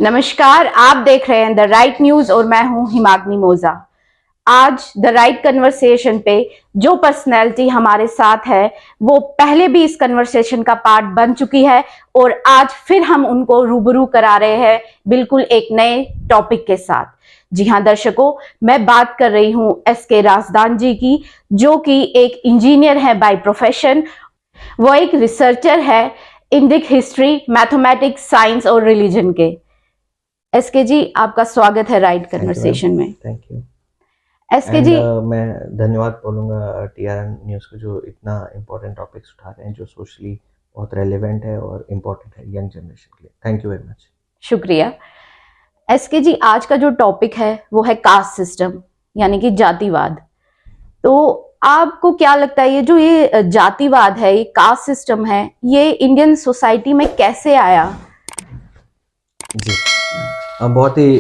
नमस्कार, आप देख रहे हैं द राइट न्यूज और मैं हूं हिमाग्नि मोजा। आज द राइट कन्वर्सेशन पे जो पर्सनैलिटी हमारे साथ है वो पहले भी इस कन्वर्सेशन का पार्ट बन चुकी है और आज फिर हम उनको रूबरू करा रहे हैं बिल्कुल एक नए टॉपिक के साथ। जी हाँ दर्शकों, मैं बात कर रही हूं एसके राजदान जी की, जो कि एक इंजीनियर है बाय प्रोफेशन। वो एक रिसर्चर है इंडिक हिस्ट्री, मैथमेटिक्स, साइंस और रिलीजन के। एसके जी, आपका स्वागत है राइट कन्वर्सेशन में। Thank you. एसके जी, मैं धन्यवाद बोलूँगा टीआरएन न्यूज़ को, जो इतना इम्पोर्टेंट टॉपिक्स उठा रहे हैं जो सोशली बहुत रेलेवेंट है और इम्पोर्टेंट है यंग जनरेशन के लिए। Thank you very much. शुक्रिया। एसके जी, आज का जो टॉपिक है वो है कास्ट सिस्टम, यानी कि जातिवाद। तो आपको क्या लगता है ये जातिवाद है, ये कास्ट सिस्टम है, ये इंडियन सोसाइटी में कैसे आया? जी, बहुत ही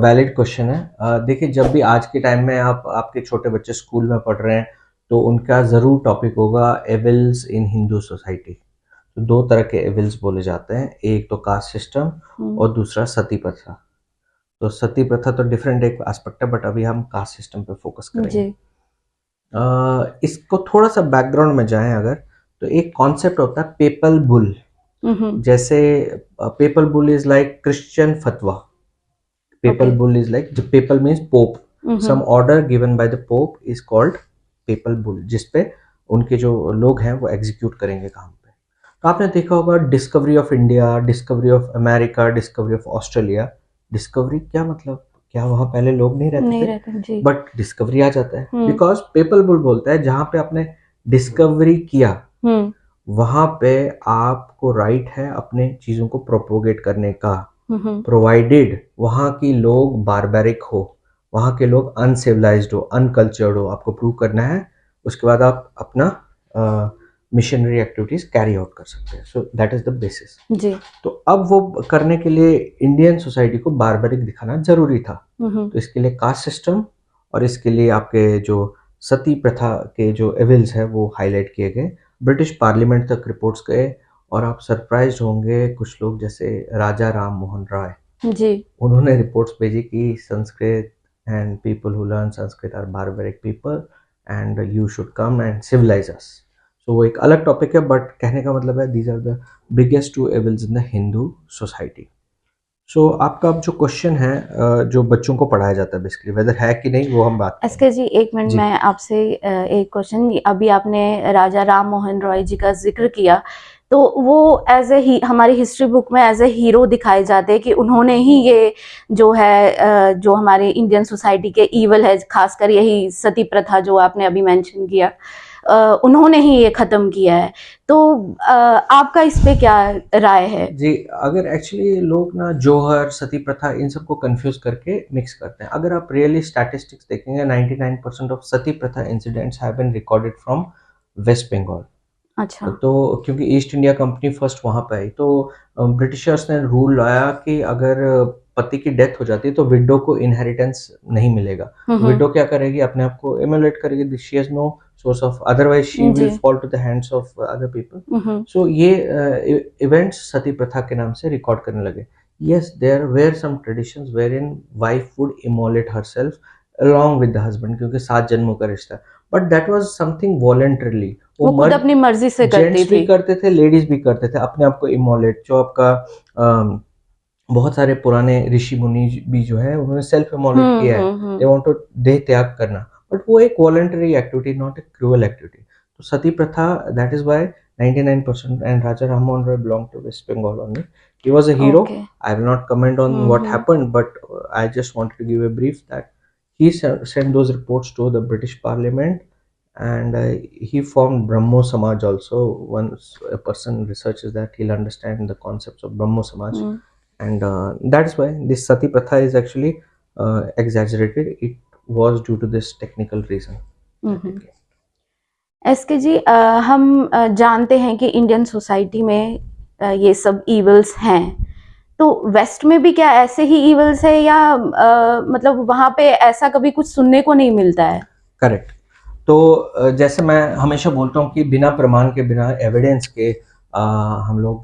वैलिड क्वेश्चन है। देखिए, जब भी आज के टाइम में आपके छोटे बच्चे स्कूल में पढ़ रहे हैं तो उनका ज़रूर टॉपिक होगा एविल्स इन हिंदू सोसाइटी। तो दो तरह के एविल्स बोले जाते हैं, एक तो कास्ट सिस्टम और दूसरा सती प्रथा। तो सती प्रथा तो डिफरेंट एक एस्पेक्ट है, बट अभी हम कास्ट सिस्टम पे फोकस करेंगे। जी। इसको थोड़ा सा बैकग्राउंड में जाएं अगर, तो एक कॉन्सेप्ट होता है पेपल बुल। जैसे papal bull is like Christian fatwa. Papal bull is like, जो papal means pope, some order given by the pope is called papal bull, जिसपे उनके जो लोग हैं वो एग्जीक्यूट करेंगे काम पे। तो आपने देखा होगा discovery of India, discovery of America, discovery of Australia. Discovery क्या मतलब, क्या वहां पहले लोग नहीं रहते थे? बट डिस्कवरी आ जाता है बिकॉज पेपल बुल बोलता है जहां पे आपने डिस्कवरी किया वहां पे आपको राइट है अपने चीजों को प्रोपोगेट करने का, प्रोवाइडेड वहां की लोग बारबैरिक हो, वहां के लोग अनसिविलाइज्ड हो, अनकल्चर्ड हो। आपको प्रूव करना है, उसके बाद आप अपना मिशनरी एक्टिविटीज कैरी आउट कर सकते हैं। So that is the basis जी। तो अब वो करने के लिए इंडियन सोसाइटी को बारबैरिक दिखाना जरूरी था। तो इसके लिए कास्ट सिस्टम और इसके लिए आपके जो सती प्रथा के जो एविल्स है वो हाईलाइट किए गए। ब्रिटिश पार्लियामेंट तक रिपोर्ट्स गए और आप सरप्राइज होंगे, कुछ लोग जैसे राजा राम मोहन राय जी, उन्होंने रिपोर्ट्स भेजी कि Sanskrit and people who learn Sanskrit are barbaric people and you should come and civilise us. So वो एक अलग टॉपिक है, बट कहने का मतलब है these are the biggest two evils in the Hindu society. So आपका अब जो क्वेश्चन है, जो बच्चों को पढ़ाया जाता है बेसिकली, वेदर है कि नहीं वो हम बात करें। एसके जी, एक मिनट, मैं आपसे एक क्वेश्चन, अभी आपने राजा राम मोहन रॉय जी का जिक्र किया, तो वो एज ए हमारी हिस्ट्री बुक में एज ए हीरो दिखाए जाते हैं कि उन्होंने ही ये जो है जो हमारे इंडियन सोसाइटी के ईवल है, खासकर यही सती प्रथा जो आपने अभी मेंशन किया, उन्होंने ही ये खत्म किया है। तो आपका इस पे क्या राय है? जी, अगर एक्चुअली लोग ना जौहर, सती प्रथा इन सबको कंफ्यूज करके मिक्स करते हैं। अगर आप रियली स्टैटिस्टिक्स देखेंगे, 99% of sati pratha incidents have been recorded from West Bengal. अच्छा। तो क्योंकि ईस्ट इंडिया कंपनी फर्स्ट वहां पे आई, तो ब्रिटिशर्स ने रूल लाया कि अगर पति की डेथ हो जाती है तो विडो को इनहेरिटेंस नहीं मिलेगा। तो विडो क्या करेगी, अपने आप को इमोलेट करेगी, she has no source of, otherwise she will fall to the hands of other people. So ये इवेंट्स सती प्रथा के नाम से रिकॉर्ड करने लगे। Yes, there were some traditions where in wife would immolate herself along with the husband, क्योंकि 7 जन्मों का रिश्ता। But that was something voluntarily, वो खुद अपनी मर्जी से करती जेंट्स भी करते थे, लेडीज भी करते थे अपने आप को इमोलेट। जो आपका बहुत सारे पुराने ऋषि मुनि भी जो है उन्होंने सेल्फ इमोलेट किया है। दे वांट टू देह त्याग करना, बट वो एक voluntary activity, not a cruel activity. तो सती प्रथा, that is why 99%, and Raja Rammohn Roy belonged to West Bengal only. He was a hero. Okay. I will not comment on what happened, but I just wanted to give a brief that he sent those reports to the British Parliament, and he formed Brahmo Samaj also. Once a person researches that, he'll understand the concepts of Brahmo Samaj. And that's why this Sati Pratha is actually exaggerated. It was due to this technical reason. SK ji, हम जानते हैं कि Indian society में ये सब evils हैं, तो waste में भी क्या ऐसे ही इवल्स है या मतलब वहां पे ऐसा कभी कुछ सुनने को नहीं मिलता है? करेक्ट। तो जैसे मैं हमेशा बोलता हूँ कि बिना प्रमाण के, बिना एविडेंस के हम लोग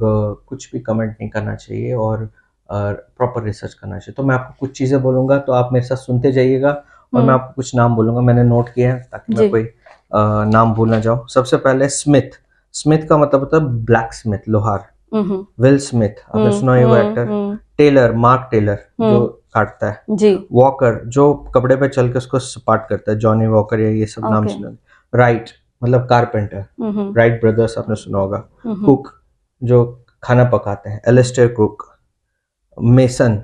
कुछ भी कमेंट नहीं करना चाहिए। और प्रॉपर रिसर्च करना चाहिए। तो मैं आपको कुछ चीज़ें बोलूँगा तो आप मेरे साथ सुनते जाइएगा और मैं आपको कुछ नाम बोलूँगा, मैंने नोट किया है ताकि मैं जी। कोई नाम भूल ना जाऊँ। सबसे पहले स्मिथ, स्मिथ का मतलब होता है ब्लैक स्मिथ, लोहार। विल स्मिथ, आपने सुना होगा एक्टर। टेलर, मार्क टेलर जो काटता है। जी। वॉकर जो कपड़े पे चल के उसको सपाट करता है, जॉनी वॉकर या ये सब नाम ओके। सुने। राइट मतलब कारपेंटर, राइट ब्रदर्स आपने सुना होगा। कुक जो खाना पकाते हैं, Alastair Cook. Mason,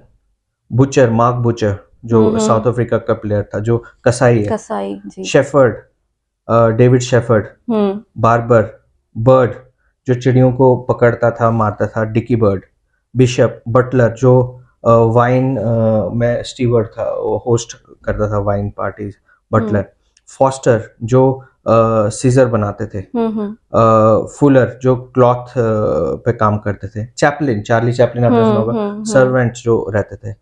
Butcher, Mark Butcher जो साउथ अफ्रीका का प्लेयर था, जो कसाई है। कसाई जी। Shepherd, David Shepherd. Barber, Bird जो चिड़ियों को पकड़ता था, मारता था, डिकी बर्ड। बिशप, बटलर जो वाइन में स्टीवर्ड था, वो होस्ट करता था वाइन पार्टीज, बटलर। फॉस्टर जो सीजर बनाते थे। फुलर जो क्लॉथ पे काम करते थे। चैपलिन, चार्ली चैपलिन आपने सुना होगा, सर्वेंट जो रहते थे।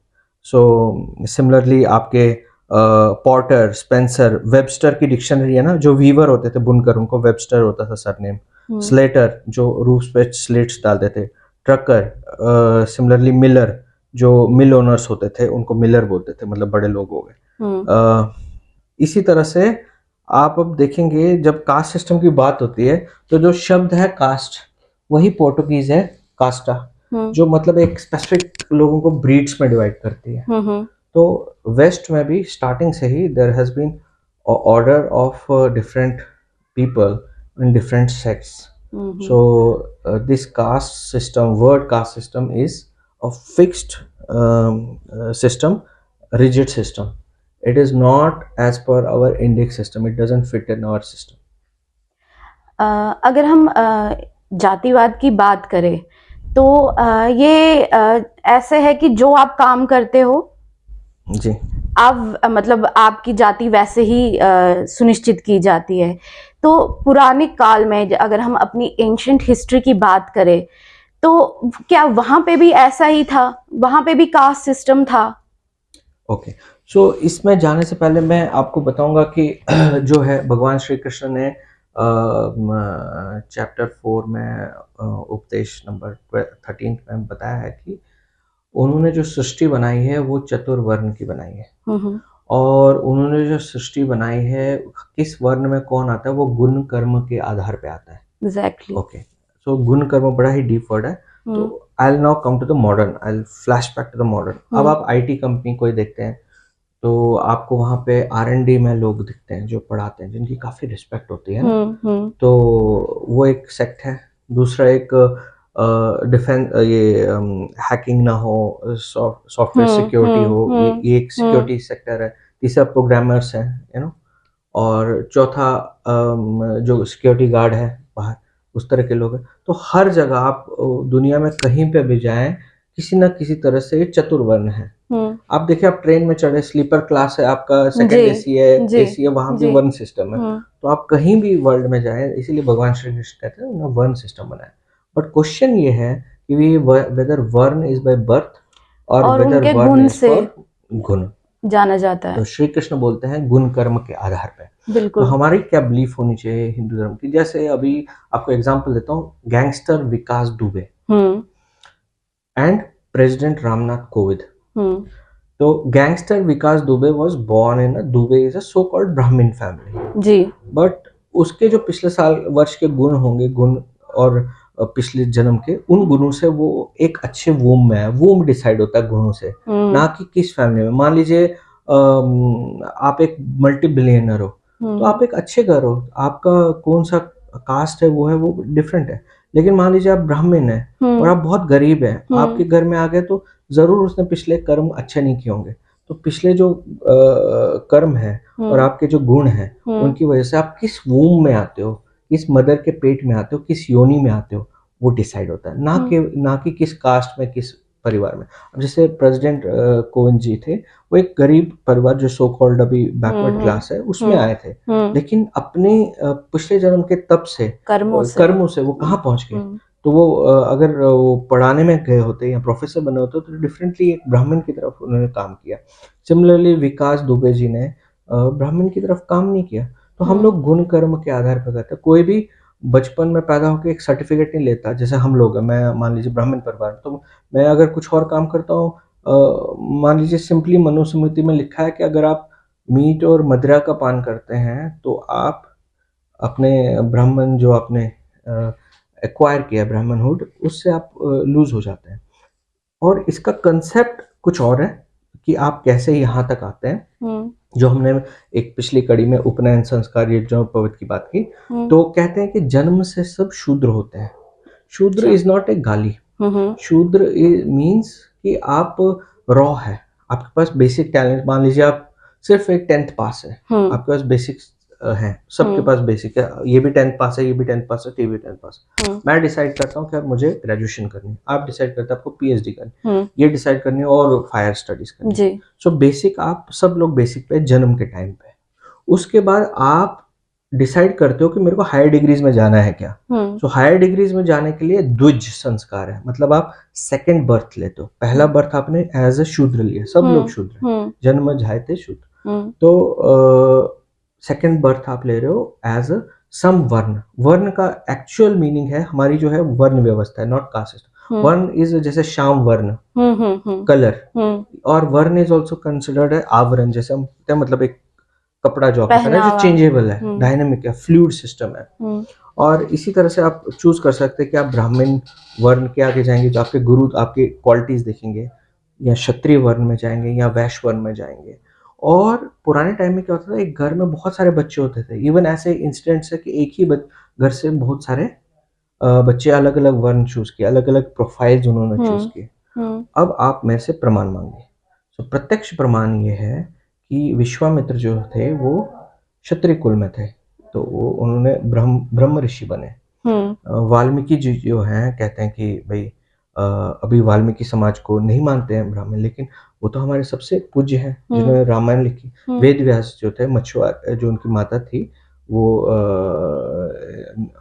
सो सिमिलरली आपके पॉर्टर, स्पेंसर, वेबस्टर की डिक्शनरी है ना, जो वीवर होते थे, बुनकर, उनको वेबस्टर होता था सरनेम। स्लेटर जो रूफ्स पे स्लेट्स डालते थे। ट्रकर, सिमिलरली मिलर जो मिल ओनर्स होते थे, उनको मिलर बोलते थे, मतलब बड़े लोग हो गए। इसी तरह से आप अब देखेंगे जब कास्ट सिस्टम की बात होती है तो जो शब्द है कास्ट, वही पोर्टुगीज है कास्टा, जो मतलब एक स्पेसिफिक लोगों को ब्रीड्स में डिवाइड करती है। तो वेस्ट में भी स्टार्टिंग से ही there has been order of different people in different sects. So this caste system, word caste system is a fixed system, rigid system. It is not as per our Indic system. It doesn't fit in our system. अगर हम जातिवाद की बात करें तो ये ऐसे है कि जो आप काम करते हो जी, आप मतलब आपकी जाति वैसे ही सुनिश्चित की जाती है। तो पुराने काल में अगर हम अपनी एंशिएंट हिस्ट्री की बात करें तो क्या वहां पे भी ऐसा ही था? वहां पे भी कास्ट सिस्टम था? ओके। सो इसमें जाने से पहले मैं आपको बताऊंगा कि जो है भगवान श्री कृष्ण ने चैप्टर 4 में उपदेश नंबर 13 में बताया है कि उन्होंने जो सृष्टि बनाई है वो चतुर्वर्ण की बनाई है। और उन्होंने जो सृष्टि बनाई है, किस वर्ण में कौन आता है वो गुण कर्म के आधार पे आता है। एग्जैक्टली। ओके, सो गुण कर्म बड़ा ही डीप वर्ड है। तो I will now come to the modern, I will flash back to the modern. अब आप आईटी कंपनी कोई देखते हैं तो आपको वहाँ पे R&D में लोग दिखते हैं जो पढ़ाते हैं, जिनकी काफ़ी रिस्पेक्ट होती है ना। तो वो एक सेक्ट है। दूसरा एक डिफेंस, ये हैकिंग ना हो, सॉफ्टवेयर सिक्योरिटी हो, ये एक सिक्योरिटी सेक्टर है। तीसरा प्रोग्रामर्स है, यू नो। और चौथा जो सिक्योरिटी गार्ड है बाहर, उस तरह के लोग हैं। तो हर जगह आप दुनिया में कहीं पे भी जाएं, किसी ना किसी तरह से ये चतुर्वर्ण है। आप देखिए, आप ट्रेन में चढ़े, स्लीपर क्लास है आपका, सेकंड एसी है, एसी है, वहां भी वर्ण सिस्टम है। तो आप कहीं भी वर्ल्ड में जाएं, इसीलिए भगवान श्री कृष्ण कहते हैं उन्होंने वर्ण सिस्टम बनाया। बट क्वेश्चन ये है कि वेदर वर्ण इज बाय बर्थ और वेदर उनके वर्ण गुण इज से फॉर गुण जाना जाता है। तो श्री कृष्ण बोलते हैं गुण कर्म के आधार पे। तो बिल्कुल। हमारी क्या बिलीफ होनी चाहिए हिंदू धर्म की? जैसे अभी आपको एग्जांपल देता हूँ, gangster Vikas Dubey and president Ramnath Kovind. तो gangster Vikas Dubey was born in Dubey is a so called Brahmin family जी। बट उसके जो पिछले साल वर्ष के गुण होंगे, गुण और पिछले जन्म के उन गुणों से वो एक अच्छे वूम में है। वूम डिसाइड होता है गुणों से, ना कि किस फैमिली में। मान लीजिए आप एक मल्टी बिलियनर हो तो आप एक अच्छे घर हो, आपका कौन सा कास्ट है वो डिफरेंट है। लेकिन मान लीजिए आप ब्राह्मण है और आप बहुत गरीब हैं, आपके घर में आ गए तो जरूर उसने पिछले कर्म अच्छे नहीं किए होंगे। तो पिछले जो कर्म है और आपके जो गुण हैं, उनकी वजह से आप किस वूम में आते हो, किस मदर के पेट में आते हो, किस योनि में आते हो, वो डिसाइड होता है, ना कि किस कास्ट में, किस परिवार में। अब जैसे प्रेसिडेंट कोविंद जी थे, वो एक गरीब परिवार जो सो कॉल्ड अभी बैकवर्ड क्लास है उसमें आए थे। लेकिन अपने पिछले जन्म के तप से, कर्मों से वो कहाँ पहुंच गए। तो वो अगर वो पढ़ाने में गए होते या प्रोफेसर बने होते तो डिफरेंटली एक ब्राह्मण की तरफ उन्होंने काम किया। सिमिलरली विकास दुबे जी ने ब्राह्मण की तरफ काम नहीं किया। तो हम लोग गुण कर्म के आधार पर करते हैं। कोई भी बचपन में पैदा होकर एक सर्टिफिकेट नहीं लेता। जैसे हम लोग हैं, मैं मान लीजिए ब्राह्मण परिवार, तो मैं अगर कुछ और काम करता हूँ, मान लीजिए सिंपली मनुस्मृति में लिखा है कि अगर आप मीट और मदिरा का पान करते हैं तो आप अपने ब्राह्मण जो आपने एक्वायर किया ब्राह्मणहुड, उससे आप लूज हो जाते हैं। और इसका कंसेप्ट कुछ और है कि आप कैसे यहाँ तक आते हैं। जो हमने एक पिछली कड़ी में उपनयन संस्कार यज्ञोपवीत की बात की, तो कहते हैं कि जन्म से सब शूद्र होते हैं। शूद्र इज नॉट ए गाली। शूद्र मीन्स कि आप रॉ है, आपके पास बेसिक टैलेंट, मान लीजिए आप सिर्फ एक 10th पास है, आपके पास बेसिक है, सबके पास बेसिक है, ये भी 10th पास है, ये भी 10th पास है, ये भी 10th पास है। मैं डिसाइड करता हूँ कि अब मुझे ग्रेजुएशन करनी है, आप डिसाइड करते हैं आपको पीएचडी करनी है, ये डिसाइड करनी है और हायर स्टडीज करनी है। सो बेसिक आप सब लोग बेसिक पे जन्म के टाइम पे, उसके बाद आप डिसाइड करते हो कि मेरे को हायर डिग्रीज में जाना है क्या। सो हायर डिग्रीज में जाने के लिए द्विज संस्कार है, मतलब आप सेकंड बर्थ लेते हो। पहला बर्थ आपने एज अ शूद्र लिया, सब लोग शूद्र, जन्म जायते शूद्र, तो सेकंड बर्थ आप ले रहे हो एज अ सम वर्ण। वर्ण का एक्चुअल मीनिंग है हमारी जो है वर्ण व्यवस्था है, नॉट कास्ट। वर्ण इज जैसे श्याम वर्ण, कलर, और वर्ण इज ऑल्सो कंसिडर्ड है आवरण, जैसे हम मतलब एक कपड़ा जो आप पहना है जो चेंजेबल है, डायनामिक है, फ्लूइड सिस्टम है। और इसी तरह से आप चूज कर सकते हैं कि आप ब्राह्मण वर्ण के आगे जाएंगे तो आपके गुरु आपके क्वालिटीज देखेंगे, या क्षत्रिय वर्ण में जाएंगे, या वैश्य वर्ण में जाएंगे। और पुराने टाइम में क्या होता था, एक घर में बहुत सारे बच्चे होते थे। इवन ऐसे इंसिडेंट्स है कि एक ही घर से बहुत सारे बच्चे अलग अलग वर्ण चूज किए, अलग अलग प्रोफाइल्स उन्होंने चूज किए। अब आप मेरे से प्रमाण मांगे। तो प्रत्यक्ष प्रमाण ये है कि विश्वामित्र जो थे वो क्षत्रिय कुल में थे, तो वो उन्होंने ब्रह्म ऋषि बने। वाल्मीकि जी जो हैं कहते हैं कि भाई अभी वाल्मीकि समाज को नहीं मानते हैं ब्राह्मण, लेकिन वो तो हमारे सबसे पूज्य हैं जिन्होंने रामायण लिखी। वेद व्यास जो थे मछुआर, जो उनकी माता थी, वो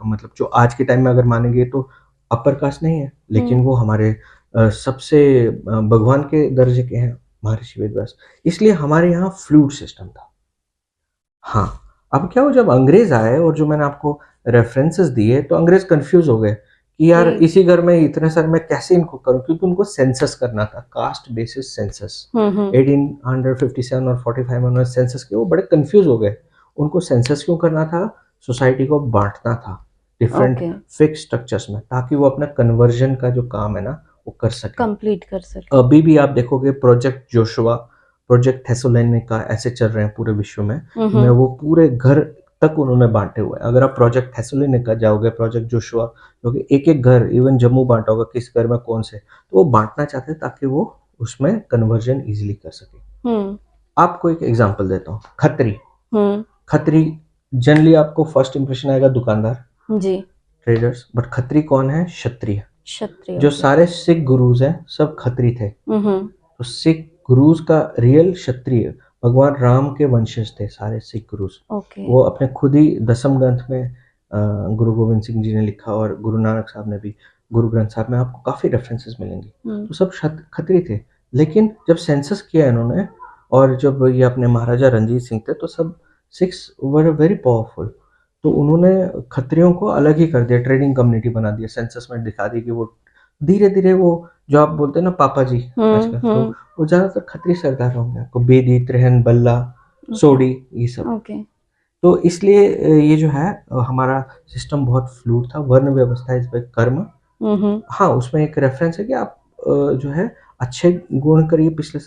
मतलब जो आज के टाइम में अगर मानेंगे तो अपर कास्ट नहीं है, लेकिन वो हमारे सबसे भगवान के दर्जे के हैं, महर्षि वेद व्यास। इसलिए हमारे यहाँ फ्लूइड सिस्टम था। हाँ, अब क्या हो, जब अंग्रेज आए और जो मैंने आपको रेफरेंसेस दिए, तो अंग्रेज कंफ्यूज हो गए कि यार इसी घर में इतने सारे मैं कैसे इनको करूं, क्योंकि उनको सेंसस करना था, कास्ट बेसिस सेंसस। 1857 और 45 में उन्होंने सेंसस किया। वो बड़े कंफ्यूज हो गए, उनको सेंसस क्यों करना था, सोसाइटी को बांटना था डिफरेंट फिक्स स्ट्रक्चर्स में, ताकि वो अपना कन्वर्जन का जो काम है ना वो कर सके, कंप्लीट कर सके। अभी भी आप देखोगे प्रोजेक्ट जोशुआ, प्रोजेक्ट थेसलोनिका ऐसे चल रहे हैं पूरे विश्व में, में वो पूरे घर तक उन्होंने बांटे हुए हैं। अगर आप प्रोजेक्ट थेसलोनिका जाओगे, प्रोजेक्ट जोशुआ, क्योंकि एक एक घर, इवन जम्मू बांटा होगा, किस घर में कौन से, तो वो बांटना चाहते हैं ताकि वो उसमें कन्वर्जन इजीली कर सके। आपको एक एग्जांपल देता हूँ, खत्री। खत्री जनरली आपको फर्स्ट इंप्रेशन आएगा दुकानदार जी, ट्रेडर्स, बट खत्री कौन है, क्षत्रिय। जो सारे सिख गुरुज हैं सब खत्री थे। तो सिख गुरुज का रियल क्षत्रिय भगवान राम के वंशज थे सारे सिख गुरुज। वो अपने खुद ही दसम ग्रंथ में गुरु गोविंद सिंह जी ने लिखा, और गुरु नानक साहब ने भी गुरु ग्रंथ साहब में आपको काफी रेफरेंसेस मिलेंगे। तो सब खत्री थे, लेकिन जब सेंसस किया इन्होंने, और जब ये अपने महाराजा रंजीत सिंह थे, तो सब सिक्स वर वेरी पावरफुल, तो उन्होंने खत्रियों को अलग ही कर दिया, ट्रेडिंग कम्युनिटी बना दिया, सेंसस में दिखा दी कि वो धीरे धीरे वो जो आप बोलते हैं ना पापा जी आजकल, तो वो ज्यादातर खत्री सरदार होंगे, आपको बेदी, त्रिहन, बल्ला, सोडी, ये सब। तो इसलिए ये जो है हमारा सिस्टम बहुत फ्लूइड था। वर्ण व्यवस्था इस पे कर्म, हाँ उसमें एक रेफरेंस है कि आप जो है अच्छे गुण करिए पिछले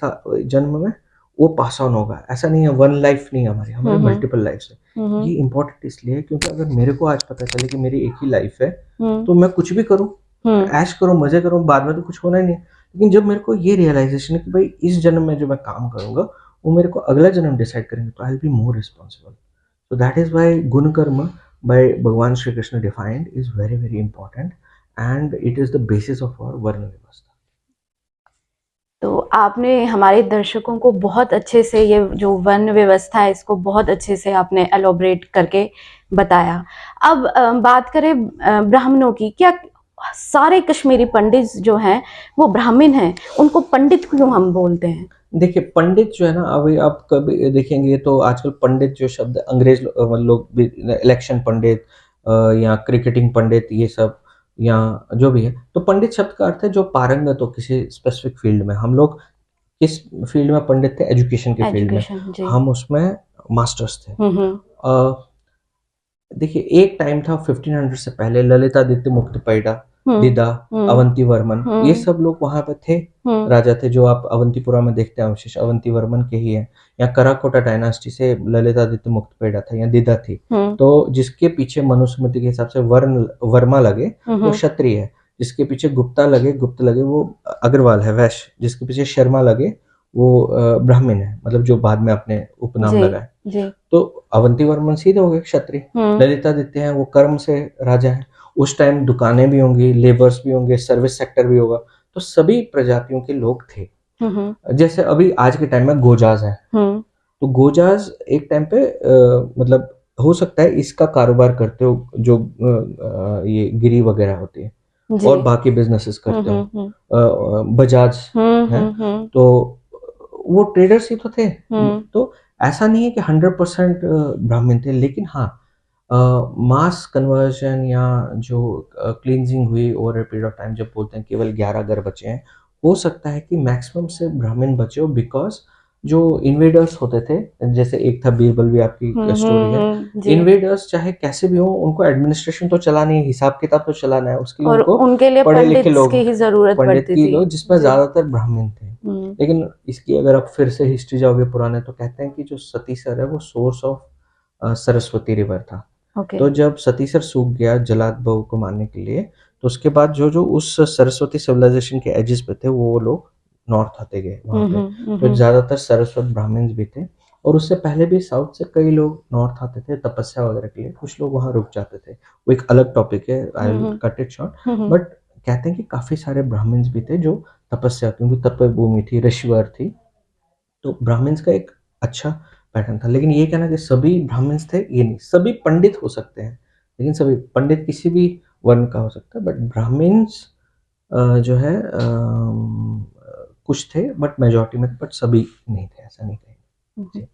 जन्म में, वो पास ऑन होगा। ऐसा नहीं है, वन लाइफ नहीं है हमारी मल्टीपल लाइफ है। ये इम्पोर्टेंट इसलिए क्योंकि अगर मेरे को आज पता चले कि मेरी एक ही लाइफ है, तो मैं कुछ भी करूँ, ऐश करूँ, मजे करूँ, बाद में तो कुछ होना ही नहीं। लेकिन जब मेरे को ये रियलाइजेशन है कि भाई इस जन्म में जो मैं काम करूंगा वो मेरे को अगला जन्म डिसाइड करेंगे, तो I will be more responsible. So that is why Gun Karma by Bhagwan Shri Krishna defined is very very important, and it is the basis of our Varna Vyavastha. तो आपने हमारे दर्शकों को बहुत अच्छे से ये जो वर्ण व्यवस्था है इसको बहुत अच्छे से आपने एलोबरेट करके बताया। अब बात करें ब्राह्मणों की, क्या सारे कश्मीरी पंडित जो हैं वो ब्राह्मण हैं? उनको पंडित क्यों हम बोलते हैं? देखिए पंडित जो है ना, अभी आप कभी देखेंगे तो आजकल पंडित जो शब्द अंग्रेज लोग भी, इलेक्शन पंडित, या क्रिकेटिंग पंडित, ये सब, या जो भी है। तो पंडित शब्द का अर्थ है जो पारंगत हो किसी स्पेसिफिक फील्ड में। हम लोग किस फील्ड में पंडित थे? एजुकेशन के फील्ड में। एजुकेशन जी। हम उसमें मास्टर्स थे। हम्म। देखिए, एक टाइम था 1500 से पहले, ललितादित्य मुक्तपैडा, दिदा, हम्म अवंती वर्मन, ये सब लोग वहां पे थे, राजा थे। जो आप अवंतीपुरा में देखते हैं अवशेष अवंती वर्मन के ही हैं। या कराकोटा डायनास्टी से ललितादित्य मुक्तपैडा था या दिदा थी। तो जिसके पीछे मनुस्मृति के हिसाब से वर्ण वर्मा लगे वो क्षत्रिय है, जिसके पीछे गुप्त लगे वो अग्रवाल है, वैश्य, जिसके पीछे शर्मा लगे वो ब्राह्मण है, मतलब जो बाद में अपने उपनाम लगाए। तो अवंती वर्मन सीधे हो गए क्षत्रिय। ललितादित्य हैं वो कर्म से राजा हैं। उस टाइम दुकानें भी होंगी, लेबर्स भी होंगे, सर्विस सेक्टर भी होगा, तो सभी प्रजातियों के लोग थे। जैसे अभी आज के टाइम में गोजाज है, तो गोजाज एक टाइम पे मतलब हो सकता है इसका कारोबार करते हो, जो ये गिरी वगैरह होती है और बाकी बिजनेसेस करते हो, बजाज है, तो वो ट्रेडर्स ही तो थे। तो ऐसा नहीं है कि 100% ब्राह्मण थे, लेकिन हाँ, मास कन्वर्जन या जो क्लींजिंग हुई over a period of time, जब बोलते हैं केवल 11 घर बचे हैं, हो सकता है कि मैक्सिमम से ब्राह्मण बचे हो, बिकॉज जो इन्वेडर्स होते थे, जैसे एक था बीरबल, भी आपकी स्टोरी है। इन्वेडर्स चाहे कैसे भी हो, उनको एडमिनिस्ट्रेशन तो चलाना है, हिसाब किताब तो चलाना है, उसके लिए और उनको उनके लिए पढ़े लिखे लोग, की ही जरूरत पंडित पड़ती की थी, लोग, जिसमें ज्यादातर ब्राह्मण थे। लेकिन इसकी अगर आप फिर से हिस्ट्री जाओगे पुराने, तो कहते हैं कि जो सतीसर है वो सोर्स ऑफ सरस्वती रिवर था। तो जब सतीसर सूख गया जलाद को मारने के लिए, तो उसके बाद जो जो उस सरस्वती सिविलाइजेशन के एजेस पे थे वो लोग नॉर्थ आते गए वहां पे। तो ज्यादातर सरस्वत ब्राह्मण्स भी थे, और उससे पहले भी साउथ से कई लोग नॉर्थ आते थे तपस्या वगैरह के लिए। कुछ लोग वहां रुक जाते थे, वो एक अलग टॉपिक है, I will cut it short. But कहते हैं कि काफी सारे ब्राह्मण्स भी थे जो तपस्या, क्योंकि तपभूमि थी, ऋषिवर थी, तो ब्राह्मण्स का एक अच्छा पैटर्न था। लेकिन ये कहना कि सभी ब्राह्मण्स थे, ये नहीं। सभी पंडित हो सकते हैं, लेकिन सभी पंडित किसी भी वर्ण का हो सकता है, बट ब्राह्मण्स जो है कुछ थे, बट मेजॉरिटी में, बट सभी नहीं थे, ऐसा नहीं कहेंगे।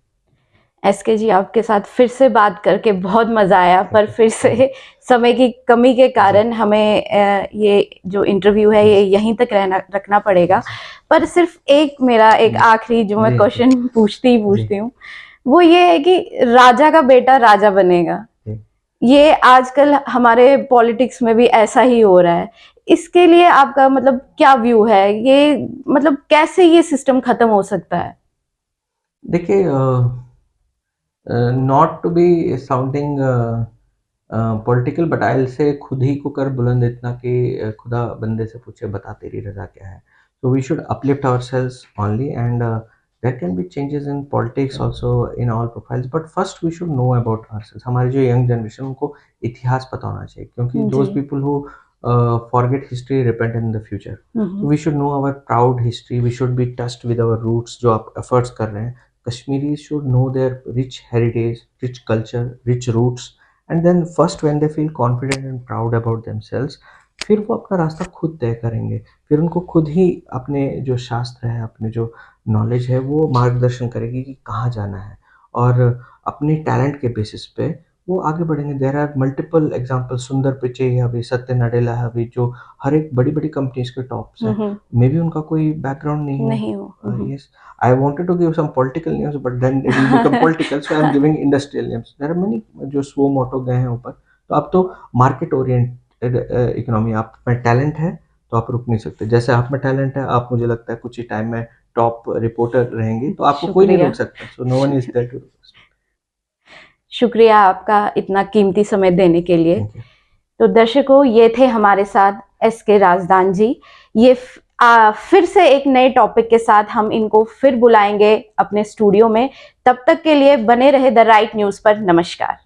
एसके जी, आपके साथ फिर से बात करके बहुत मजा आया, पर फिर से समय की कमी के कारण हमें ये जो इंटरव्यू है ये यहीं तक रखना पड़ेगा। पर सिर्फ मेरा एक आखिरी जो मैं क्वेश्चन पूछती हूँ, वो ये है कि राजा का बेटा राजा बनेगा, ये आजकल हमारे पॉलिटिक्स में भी ऐसा ही हो रहा है। इसके लिए आपका मतलब क्या व्यू है? ये मतलब कैसे ये सिस्टम खत्म हो सकता है? देखिए, not to be sounding political, but I will say खुद ही को कर बुलंद इतना कि खुदा बंदे से पूछे बता तेरी रजा क्या है। So we should uplift ourselves only, and there can be changes in politics also in all profiles, but first we should know about ourselves. हमारी जो यंग जनरेशन, उनको इतिहास पता होना चाहिए, क्योंकि those people who forget history repent in the future. So we should know our proud history. We should be touched with our roots. जो आप efforts कर रहे हैं, Kashmiris should know their rich heritage, rich culture, rich roots, and then first when they feel confident and proud about themselves, फिर वो अपना रास्ता खुद तय करेंगे। फिर उनको खुद ही अपने जो शास्त्र है, अपने जो नॉलेज है, वो मार्गदर्शन करेगी कि कहाँ जाना है, और अपने टैलेंट के बेसिस पे वो आगे बढ़ेंगे। देयर आर मल्टीपल एग्जांपल, सुंदर पिचई है अभी, सत्य नडेला है अभी, जो हर एक बड़ी बड़ी कंपनीज के टॉप्स हैं। मे बी उनका कोई बैकग्राउंड नहीं हो। Yes, I wanted to give some political names, but then it will become political, so I am giving industrial names. There are many जो स्wo मोटो गए हैं ऊपर। तो अब तो मार्केट ओरिएंटेड इकोनॉमी, आप में टैलेंट है तो आप रुक नहीं सकते। जैसे आप में टैलेंट है, आप, मुझे लगता है कुछ ही टाइम में टॉप रिपोर्टर रहेंगे, तो आपको कोई नहीं रोक सकता। So no one is there to. शुक्रिया आपका इतना कीमती समय देने के लिए। तो दर्शकों, ये थे हमारे साथ एसके राजदान जी। ये फिर से एक नए टॉपिक के साथ हम इनको फिर बुलाएंगे अपने स्टूडियो में। तब तक के लिए बने रहे द राइट न्यूज पर। नमस्कार।